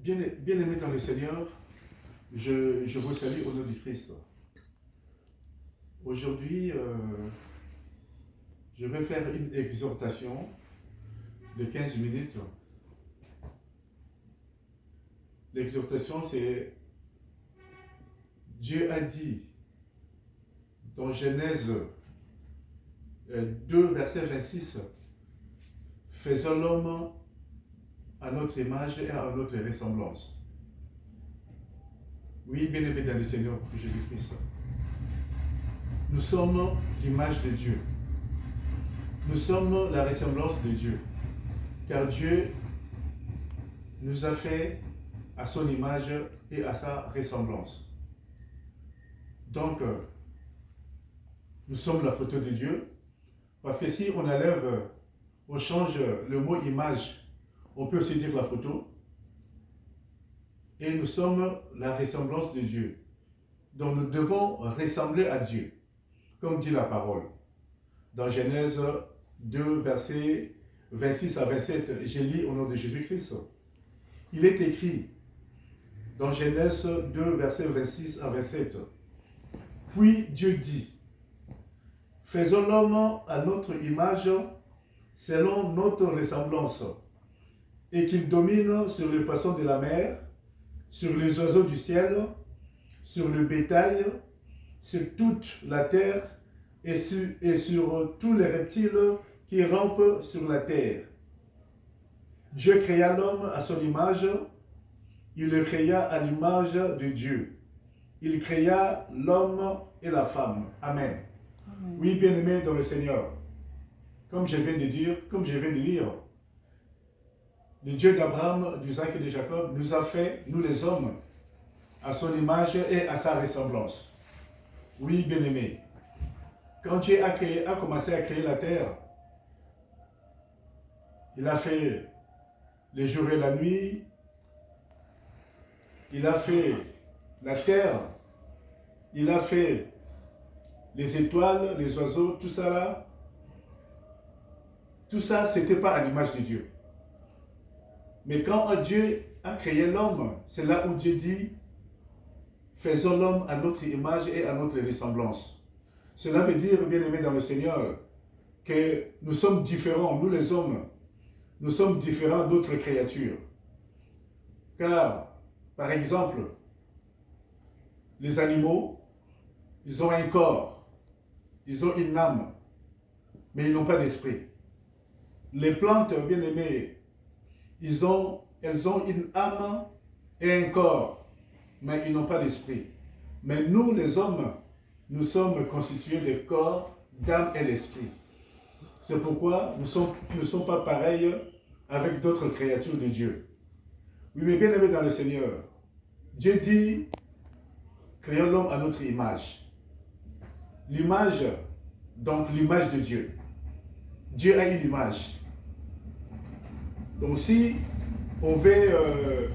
Bien-aimés dans le Seigneur, je vous salue au nom du Christ. Aujourd'hui, je vais faire une exhortation de 15 minutes. L'exhortation, c'est Dieu a dit dans Genèse 2, verset 26, faisons l'homme à notre image et à notre ressemblance. Oui, bien-aimés dans le Seigneur Jésus-Christ. Nous sommes l'image de Dieu. Nous sommes la ressemblance de Dieu. Car Dieu nous a fait à son image et à sa ressemblance. Donc, nous sommes la photo de Dieu. Parce que si on enlève, on change le mot image, on peut aussi dire la photo. Et nous sommes la ressemblance de Dieu. Donc nous devons ressembler à Dieu, comme dit la parole. Dans Genèse 2, versets 26 à 27, je lis au nom de Jésus-Christ. Il est écrit dans Genèse 2, versets 26 à 27. Puis Dieu dit, faisons l'homme à notre image, selon notre ressemblance, et qu'il domine sur les poissons de la mer, sur les oiseaux du ciel, sur le bétail, sur toute la terre et sur tous les reptiles qui rampent sur la terre. Dieu créa l'homme à son image, il le créa à l'image de Dieu. Il créa l'homme et la femme. Amen. Amen. Oui, bien-aimés dans le Seigneur, comme je viens de dire, comme je viens de lire, le Dieu d'Abraham, d'Isaac et de Jacob nous a fait, nous les hommes, à son image et à sa ressemblance. Oui, bien-aimés, quand Dieu a commencé à créer la terre, il a fait les jours et la nuit, il a fait la terre, il a fait les étoiles, les oiseaux, tout ça là. Tout ça, ce n'était pas à l'image de Dieu. Mais quand Dieu a créé l'homme, c'est là où Dieu dit, faisons l'homme à notre image et à notre ressemblance. Cela veut dire, bien-aimés dans le Seigneur, que nous sommes différents, nous les hommes, nous sommes différents d'autres créatures. Car, par exemple, les animaux, ils ont un corps, ils ont une âme, mais ils n'ont pas d'esprit. Les plantes, bien-aimés, elles ont une âme et un corps, mais ils n'ont pas d'esprit. Mais nous, les hommes, nous sommes constitués de corps, d'âme et d'esprit. C'est pourquoi nous ne sommes pas pareils avec d'autres créatures de Dieu. Oui, mais bien aimés dans le Seigneur, Dieu dit, créons l'homme à notre image. L'image, donc l'image de Dieu. Dieu a une image. Donc si on veut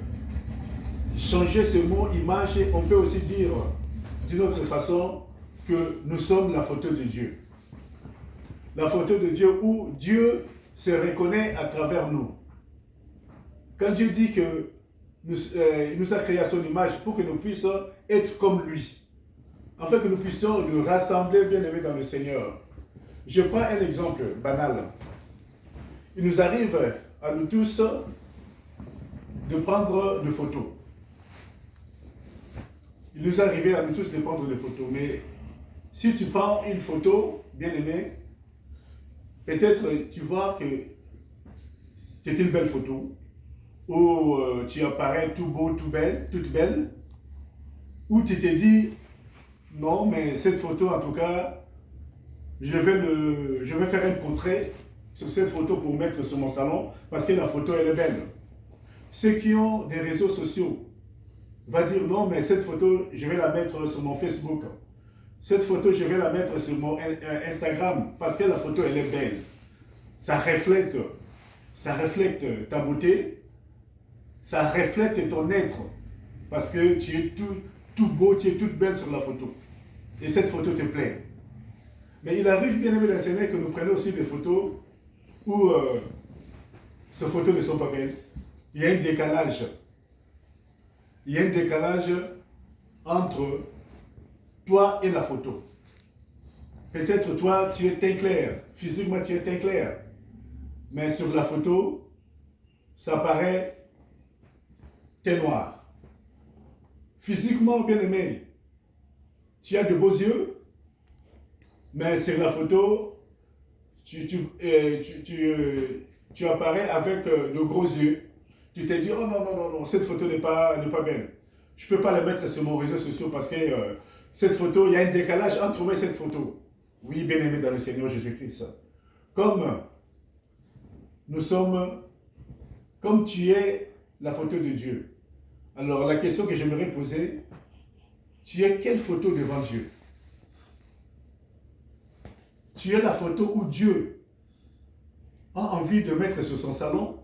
changer ce mot image, on peut aussi dire d'une autre façon que nous sommes la photo de Dieu. La photo de Dieu où Dieu se reconnaît à travers nous. Quand Dieu dit que il nous a créé à son image pour que nous puissions être comme lui, afin que nous puissions nous rassembler bien-aimés dans le Seigneur. Je prends un exemple banal. Il nous arrive à nous tous de prendre des photos. Il nous est arrivé à nous tous de prendre des photos, mais si tu prends une photo, bien aimé, peut-être tu vois que c'est une belle photo, où tu apparais tout beau, tout belle, toute belle, où tu t'es dit, non, mais cette photo, en tout cas, je vais faire un portrait sur cette photo pour mettre sur mon salon, parce que la photo, elle est belle. Ceux qui ont des réseaux sociaux vont dire, non, mais cette photo, je vais la mettre sur mon Facebook. Cette photo, je vais la mettre sur mon Instagram, parce que la photo, elle est belle. Ça reflète ta beauté, ça reflète ton être, parce que tu es tout beau, tu es toute belle sur la photo. Et cette photo te plaît. Mais il arrive, bien aimé dans le Seigneur, que nous prenions aussi des photos où ces photos ne sont pas belles. Il y a un décalage. il y a un décalage entre toi et la photo. Peut-être toi, tu es teint clair, physiquement tu es teint clair, mais sur la photo, ça paraît teint noir. Physiquement, bien aimé, tu as de beaux yeux, mais sur la photo, tu apparais avec de gros yeux. Tu t'es dit, oh non, non, non, non, cette photo n'est pas belle. Je ne peux pas la mettre sur mon réseau social parce que cette photo, il y a un décalage entre moi et cette photo. Oui, bien aimé dans le Seigneur Jésus-Christ. Comme nous sommes, comme tu es la photo de Dieu. Alors la question que j'aimerais poser, tu es quelle photo devant Dieu? Tu es la photo où Dieu a envie de mettre sur son salon,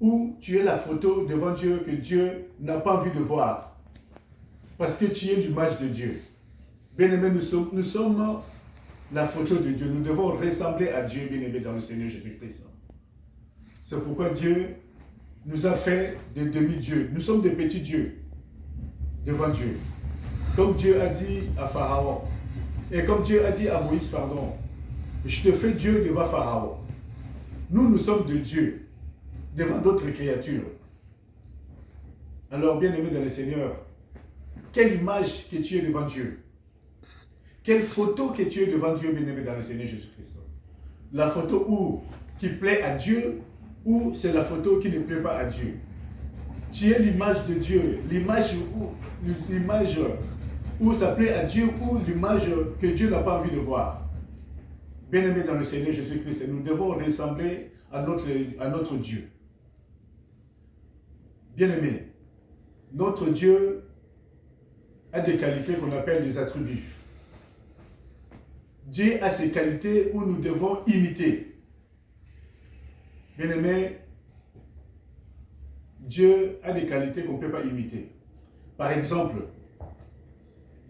ou tu es la photo devant Dieu que Dieu n'a pas envie de voir parce que tu es l'image de Dieu. Bien-aimés, nous sommes la photo de Dieu. Nous devons ressembler à Dieu, bien-aimés, dans le Seigneur Jésus-Christ. C'est pourquoi Dieu nous a fait des demi-dieux. Nous sommes des petits dieux devant Dieu. Comme Dieu a dit à Pharaon, et comme Dieu a dit à Moïse, pardon, je te fais Dieu devant Pharaon. Nous sommes de Dieu devant d'autres créatures. Alors, bien-aimé dans le Seigneur, quelle image que tu es devant Dieu? Quelle photo que tu es devant Dieu, bien-aimé dans le Seigneur Jésus-Christ? La photo qui plaît à Dieu, ou c'est la photo qui ne plaît pas à Dieu? Tu es l'image de Dieu, l'image où ça plaît à Dieu, ou l'image que Dieu n'a pas envie de voir. Bien-aimé dans le Seigneur Jésus-Christ, nous devons ressembler à notre Dieu. Bien-aimé, notre Dieu a des qualités qu'on appelle des attributs. Dieu a ces qualités où nous devons imiter. Bien-aimé, Dieu a des qualités qu'on ne peut pas imiter. Par exemple,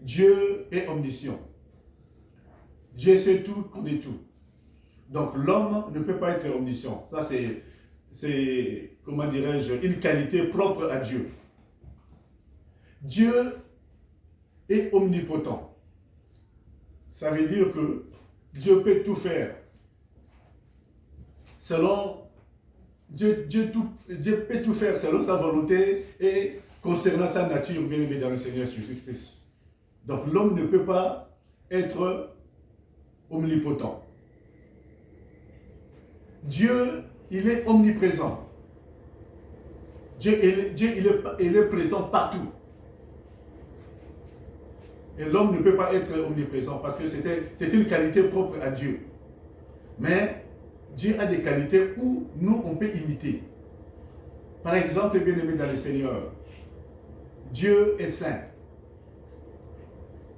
Dieu est omniscient. Dieu sait tout, connaît tout. Donc l'homme ne peut pas être omniscient. Ça c'est, comment dirais-je, une qualité propre à Dieu. Dieu est omnipotent. Ça veut dire que Dieu peut tout faire. Dieu peut tout faire selon sa volonté et concernant sa nature, bien aimé dans le Seigneur Jésus-Christ. Donc l'homme ne peut pas être omnipotent. Dieu, il est omniprésent. Dieu il est présent partout. Et l'homme ne peut pas être omniprésent parce que c'est une qualité propre à Dieu. Mais Dieu a des qualités où nous, on peut imiter. Par exemple, bien-aimé dans le Seigneur, Dieu est saint.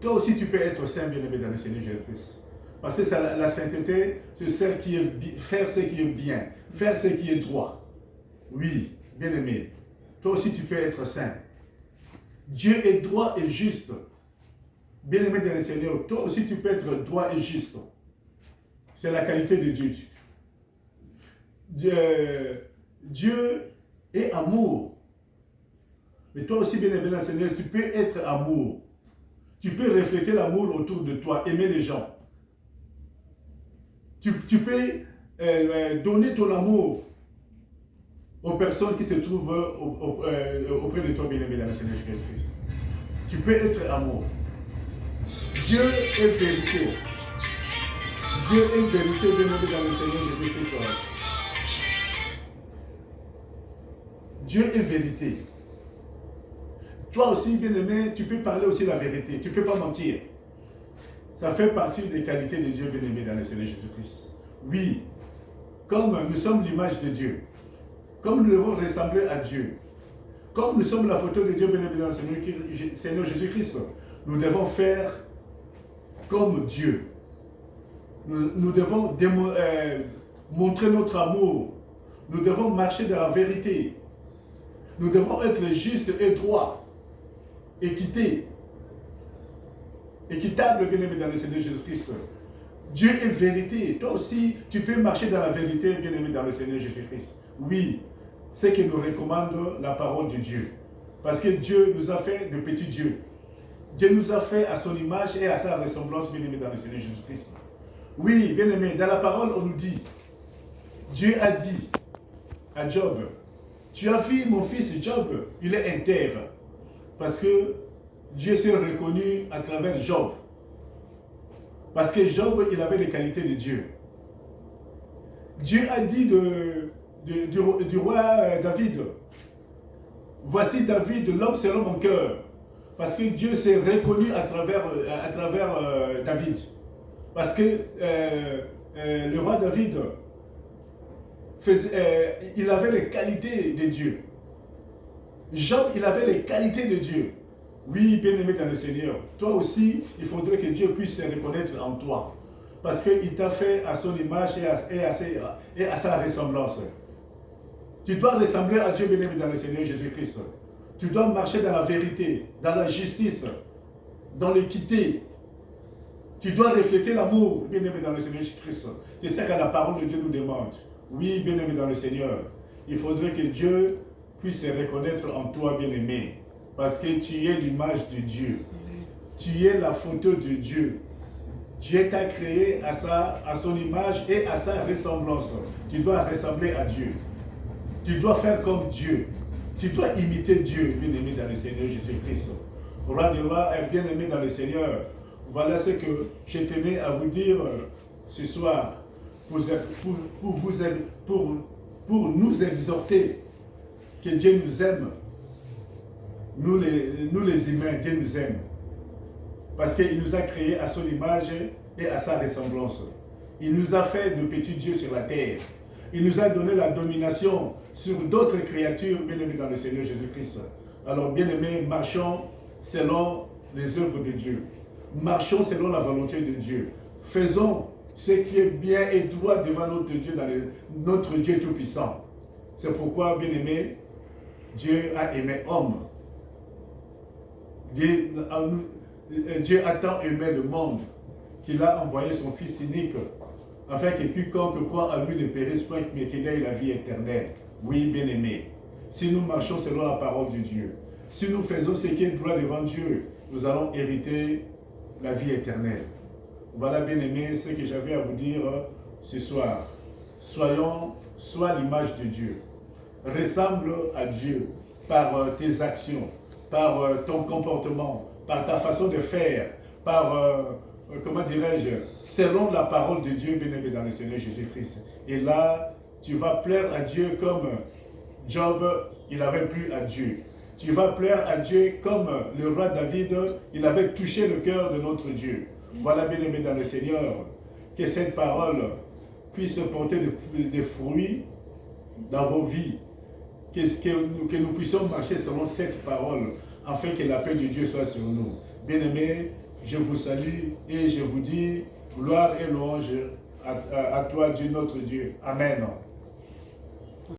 Toi aussi, tu peux être saint, bien-aimé dans le Seigneur Jésus-Christ. Parce que la sainteté, c'est faire ce qui est bien, faire ce qui est droit. Oui, bien-aimé, toi aussi, tu peux être saint. Dieu est droit et juste. Bien-aimé dans le Seigneur, toi aussi, tu peux être droit et juste. C'est la qualité de Dieu. Dieu est amour. Mais toi aussi, bien-aimé dans le Seigneur, tu peux être amour. Tu peux refléter l'amour autour de toi, aimer les gens. Tu peux donner ton amour aux personnes qui se trouvent auprès de toi, bien-aimé dans le Seigneur Jésus-Christ. Tu peux être amour. Dieu est vérité. Dieu est vérité, bien-aimé dans le Seigneur Jésus-Christ. Dieu est vérité. Toi aussi, bien-aimé, tu peux parler aussi la vérité. Tu ne peux pas mentir. Ça fait partie des qualités de Dieu, bien-aimé dans le Seigneur Jésus-Christ. Oui, comme nous sommes l'image de Dieu, comme nous devons ressembler à Dieu, comme nous sommes la photo de Dieu, bien-aimé dans le Seigneur Jésus-Christ, nous devons faire comme Dieu. Nous devons montrer notre amour. Nous devons marcher dans la vérité. Nous devons être justes et droits. Équitable, bien-aimé dans le Seigneur Jésus-Christ. Dieu est vérité. Toi aussi, tu peux marcher dans la vérité, bien-aimé dans le Seigneur Jésus-Christ. Oui, c'est ce que nous recommande la parole de Dieu. Parce que Dieu nous a fait de petits dieux. Dieu nous a fait à son image et à sa ressemblance, bien-aimé dans le Seigneur Jésus-Christ. Oui, bien-aimé, dans la parole, on nous dit, Dieu a dit à Job, tu as vu mon fils Job, il est intègre. Parce que Dieu s'est reconnu à travers Job. Parce que Job, il avait les qualités de Dieu. Dieu a dit du roi David, voici David, l'homme selon mon cœur. Parce que Dieu s'est reconnu à travers David. Parce que le roi David, il avait les qualités de Dieu. Job, il avait les qualités de Dieu. Oui, bien-aimé dans le Seigneur, toi aussi, il faudrait que Dieu puisse se reconnaître en toi. Parce qu'il t'a fait à son image et à sa ressemblance. Tu dois ressembler à Dieu, bien-aimé dans le Seigneur Jésus-Christ. Tu dois marcher dans la vérité, dans la justice, dans l'équité. Tu dois refléter l'amour, bien-aimé dans le Seigneur Jésus-Christ. C'est ça que la parole de Dieu nous demande. Oui, bien-aimé dans le Seigneur, il faudrait que Dieu puisse se reconnaître en toi, bien-aimé. Parce que tu es l'image de Dieu. Tu es la photo de Dieu. Dieu t'a créé à son image et à sa ressemblance. Tu dois ressembler à Dieu. Tu dois faire comme Dieu. Tu dois imiter Dieu, bien-aimé dans le Seigneur Jésus-Christ. Roi du roi et bien-aimé dans le Seigneur. Voilà ce que je tenais à vous dire ce soir pour nous exhorter que Dieu nous aime. Nous les humains, Dieu nous aime. Parce qu'il nous a créés à son image et à sa ressemblance. Il nous a fait de petits dieux sur la terre. Il nous a donné la domination sur d'autres créatures, bien-aimées dans le Seigneur Jésus-Christ. Alors, bien-aimés, marchons selon les œuvres de Dieu. Marchons selon la volonté de Dieu. Faisons ce qui est bien et droit devant notre Dieu, notre Dieu Tout-Puissant. C'est pourquoi, bien-aimés, Dieu a aimé homme. Dieu a tant aimé le monde qu'il a envoyé son Fils unique afin que quiconque croit en lui ne périsse point mais qu'il ait la vie éternelle. Oui, bien-aimés, si nous marchons selon la parole de Dieu, si nous faisons ce qui est droit devant Dieu, nous allons hériter la vie éternelle. Voilà, bien-aimés, ce que j'avais à vous dire ce soir. Sois l'image de Dieu. Ressemble à Dieu par tes actions, par ton comportement, par ta façon de faire, par, comment dirais-je, selon la parole de Dieu, bien-aimé dans le Seigneur Jésus-Christ. Et là, tu vas plaire à Dieu comme Job, il avait plu à Dieu. Tu vas plaire à Dieu comme le roi David, il avait touché le cœur de notre Dieu. Voilà, bien-aimé dans le Seigneur, que cette parole puisse porter des fruits dans vos vies. Que nous puissions marcher selon cette parole, afin que la paix de Dieu soit sur nous. Bien-aimés, je vous salue et je vous dis gloire et louange à toi, Dieu notre Dieu. Amen.